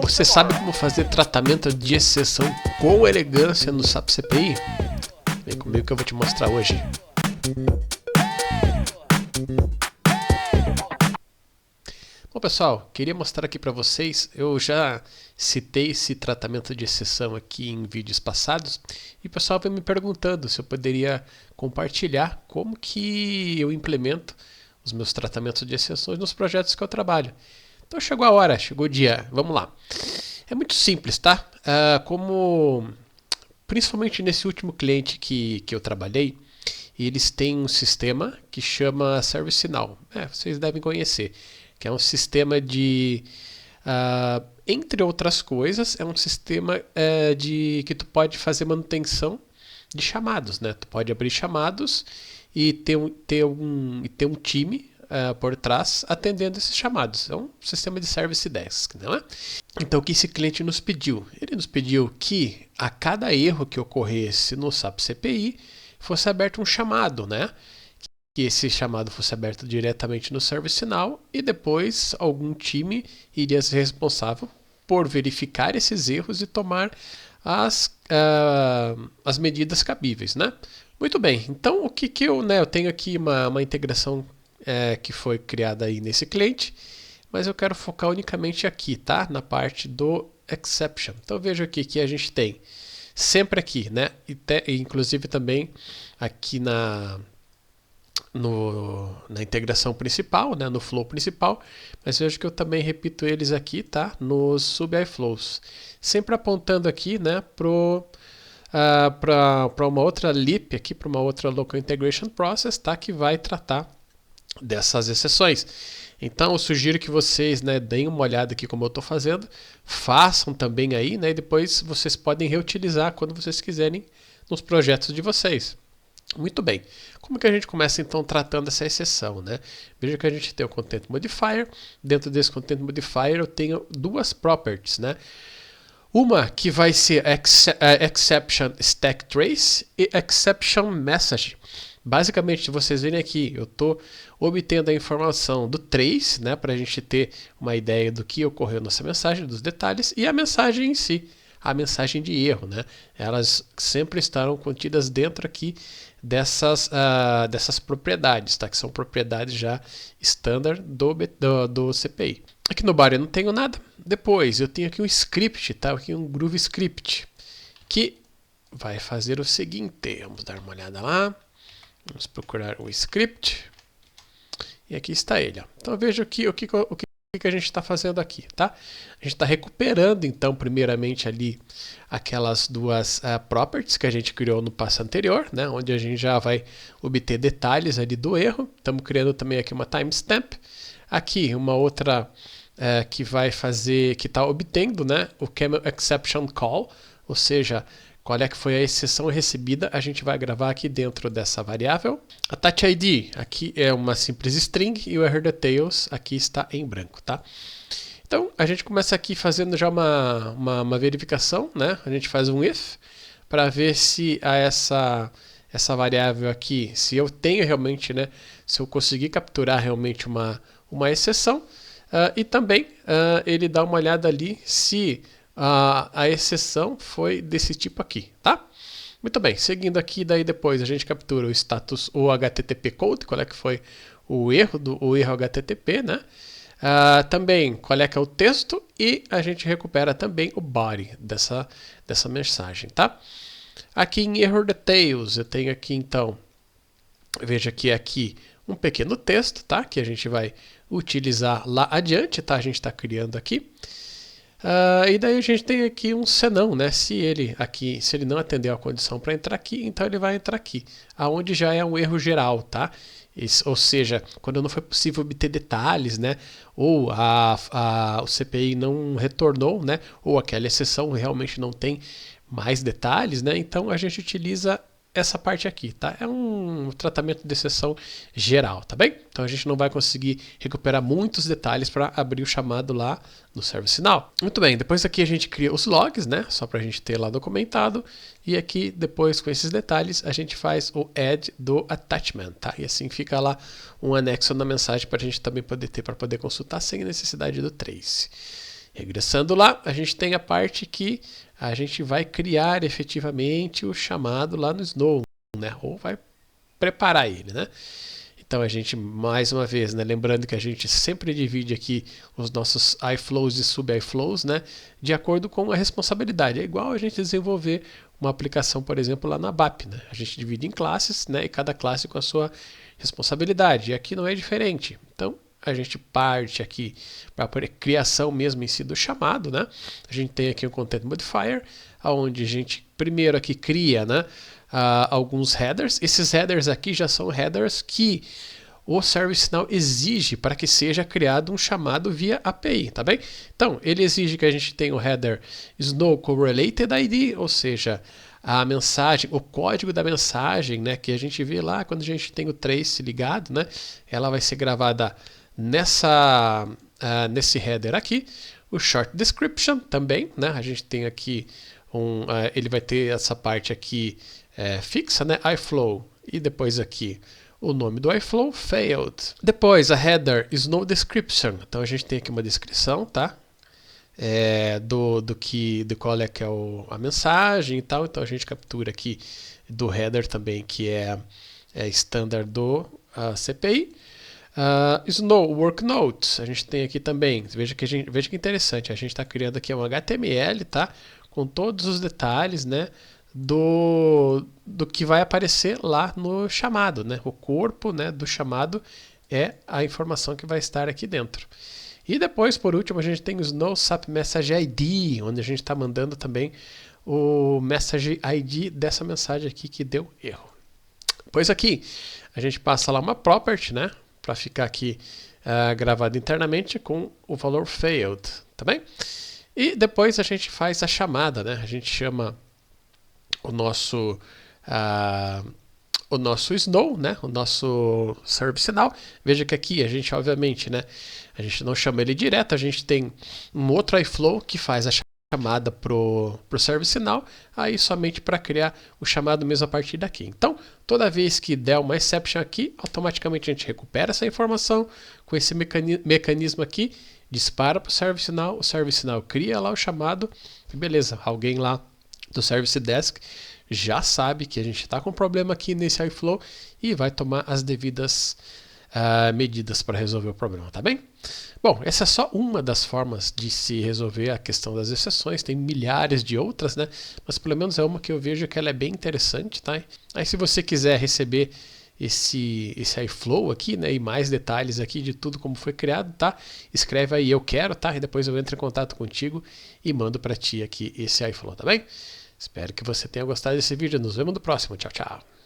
Você sabe como fazer tratamento de exceção com elegância no SAP CPI? Vem comigo que eu vou te mostrar hoje. Bom pessoal, queria mostrar aqui para vocês, eu já citei esse tratamento de exceção aqui em vídeos passados e o pessoal vem me perguntando se eu poderia compartilhar como que eu implemento os meus tratamentos de exceções nos projetos que eu trabalho. Então chegou a hora, chegou o dia, vamos lá. É muito simples, tá? Principalmente nesse último cliente que eu trabalhei, eles têm um sistema que chama ServiceNow. Vocês devem conhecer, que é um sistema de, entre outras coisas, é um sistema que tu pode fazer manutenção de chamados, né? Tu pode abrir chamados e ter um time por trás atendendo esses chamados. É um sistema de Service Desk, não é? Então o que esse cliente nos pediu? Ele nos pediu que a cada erro que ocorresse no SAP CPI fosse aberto um chamado, né? Que esse chamado fosse aberto diretamente no ServiceNow e depois algum time iria ser responsável por verificar esses erros e tomar as medidas cabíveis, né? Muito bem, então o que eu tenho aqui uma integração que foi criada aí nesse cliente, mas eu quero focar unicamente aqui, tá? Na parte do exception. Então veja aqui que a gente tem sempre aqui, né? Inclusive também aqui na integração principal, né? No flow principal, mas veja que eu também repito eles aqui, tá? Nos sub-iflows, sempre apontando aqui, né? Para uma outra LIP aqui, para uma outra Local Integration Process, tá? Que vai tratar dessas exceções. Então eu sugiro que vocês, né, deem uma olhada aqui como eu estou fazendo, façam também aí, né, e depois vocês podem reutilizar quando vocês quiserem nos projetos de vocês. Muito bem, como que a gente começa então tratando essa exceção, né? Veja que a gente tem o Content Modifier, dentro desse Content Modifier eu tenho duas properties, né? Uma que vai ser Exception Stack Trace e Exception Message. Basicamente, se vocês verem aqui, eu estou obtendo a informação do trace, né, para a gente ter uma ideia do que ocorreu nessa mensagem, dos detalhes, e a mensagem em si, a mensagem de erro, né? Elas sempre estarão contidas dentro aqui dessas propriedades, tá? Que são propriedades já standard do CPI. Aqui no body eu não tenho nada. Depois eu tenho aqui um script, tá? Aqui um Groove Script, que vai fazer o seguinte. Vamos dar uma olhada lá. Vamos procurar o script. E aqui está ele. Ó. Então veja aqui o que a gente está fazendo aqui, tá? A gente está recuperando, então, primeiramente ali aquelas duas properties que a gente criou no passo anterior, né? Onde a gente já vai obter detalhes ali do erro. Estamos criando também aqui uma timestamp. Aqui uma outra que vai fazer, que está obtendo, né? O Camel Exception Call, ou seja, qual é que foi a exceção recebida, a gente vai gravar aqui dentro dessa variável. A Touch ID aqui é uma simples string e o Error Details aqui está em branco, tá? Então a gente começa aqui fazendo já uma verificação, né? A gente faz um if para ver se essa variável aqui, se eu tenho realmente, né? Se eu conseguir capturar realmente uma exceção. E também ele dá uma olhada ali se a exceção foi desse tipo aqui, tá? Muito bem, seguindo aqui, daí depois a gente captura o status, o HTTP code, qual é que foi o erro HTTP, né? Também qual é que é o texto e a gente recupera também o body dessa mensagem, tá? Aqui em Error Details eu tenho aqui então, veja que aqui um pequeno texto, tá? Que a gente vai utilizar lá adiante, tá? A gente está criando aqui. E daí a gente tem aqui um senão, né? Se ele não atendeu a condição para entrar aqui, então ele vai entrar aqui, aonde já é um erro geral, tá? Ou seja, quando não foi possível obter detalhes, né? Ou o CPI não retornou, né? Ou aquela exceção realmente não tem mais detalhes, né? Então a gente utiliza essa parte aqui, tá? É um tratamento de exceção geral, tá bem? Então a gente não vai conseguir recuperar muitos detalhes para abrir o chamado lá no ServiceNow. Muito bem, depois aqui a gente cria os logs, né? Só para a gente ter lá documentado. E aqui, depois com esses detalhes, a gente faz o add do attachment, tá? E assim fica lá um anexo na mensagem para a gente também poder ter, para poder consultar sem necessidade do trace. Regressando lá, a gente tem a parte que a gente vai criar efetivamente o chamado lá no Snow, né? Ou vai preparar ele, né? Então a gente, mais uma vez, né, lembrando que a gente sempre divide aqui os nossos iFlows e sub-iFlows, né, de acordo com a responsabilidade. É igual a gente desenvolver uma aplicação, por exemplo, lá na BAP. Né? A gente divide em classes, né, e cada classe com a sua responsabilidade. E aqui não é diferente. Então a gente parte aqui para a criação mesmo em si do chamado. Né? A gente tem aqui um Content Modifier, onde a gente primeiro aqui cria, né, alguns headers. Esses headers aqui já são headers que o ServiceNow exige para que seja criado um chamado via API, tá bem? Então, ele exige que a gente tenha o header Snow Correlated ID, ou seja, a mensagem, o código da mensagem, né, que a gente vê lá quando a gente tem o trace ligado, né, ela vai ser gravada nesse header aqui. O Short Description também, né, a gente tem aqui ele vai ter essa parte aqui fixa, né, iFlow, e depois aqui o nome do iFlow, failed. Depois a header Snow Description, então a gente tem aqui uma descrição, tá? De qual é que é a mensagem e tal, então a gente captura aqui do header também, que é standard do CPI. Snow Work Notes, a gente tem aqui também, veja que interessante, a gente está criando aqui um HTML, tá? Com todos os detalhes, né, do que vai aparecer lá no chamado, né? O corpo, né, do chamado é a informação que vai estar aqui dentro. E depois, por último, a gente tem o Snow SAP Message ID, onde a gente está mandando também o Message ID dessa mensagem aqui que deu erro. Pois aqui, a gente passa lá uma property, né, para ficar aqui gravado internamente com o valor failed, tá bem? E depois a gente faz a chamada, né? A gente chama o nosso Snow, né? O nosso ServiceNow. Veja que aqui a gente, obviamente, né? A gente não chama ele direto, a gente tem um outro iFlow que faz a chamada pro ServiceNow, aí somente para criar o chamado mesmo a partir daqui. Então, toda vez que der uma exception aqui, automaticamente a gente recupera essa informação com esse mecanismo aqui, dispara para o ServiceNow cria lá o chamado, e beleza, alguém lá do Service Desk já sabe que a gente está com um problema aqui nesse iFlow e vai tomar as devidas medidas para resolver o problema, tá bem? Bom, essa é só uma das formas de se resolver a questão das exceções, tem milhares de outras, né? Mas pelo menos é uma que eu vejo que ela é bem interessante, tá? Aí se você quiser receber esse iFlow aqui, né, e mais detalhes aqui de tudo como foi criado, tá? Escreve aí eu quero, tá? E depois eu entro em contato contigo e mando para ti aqui esse iFlow, tá bem? Espero que você tenha gostado desse vídeo. Nos vemos no próximo. Tchau, tchau.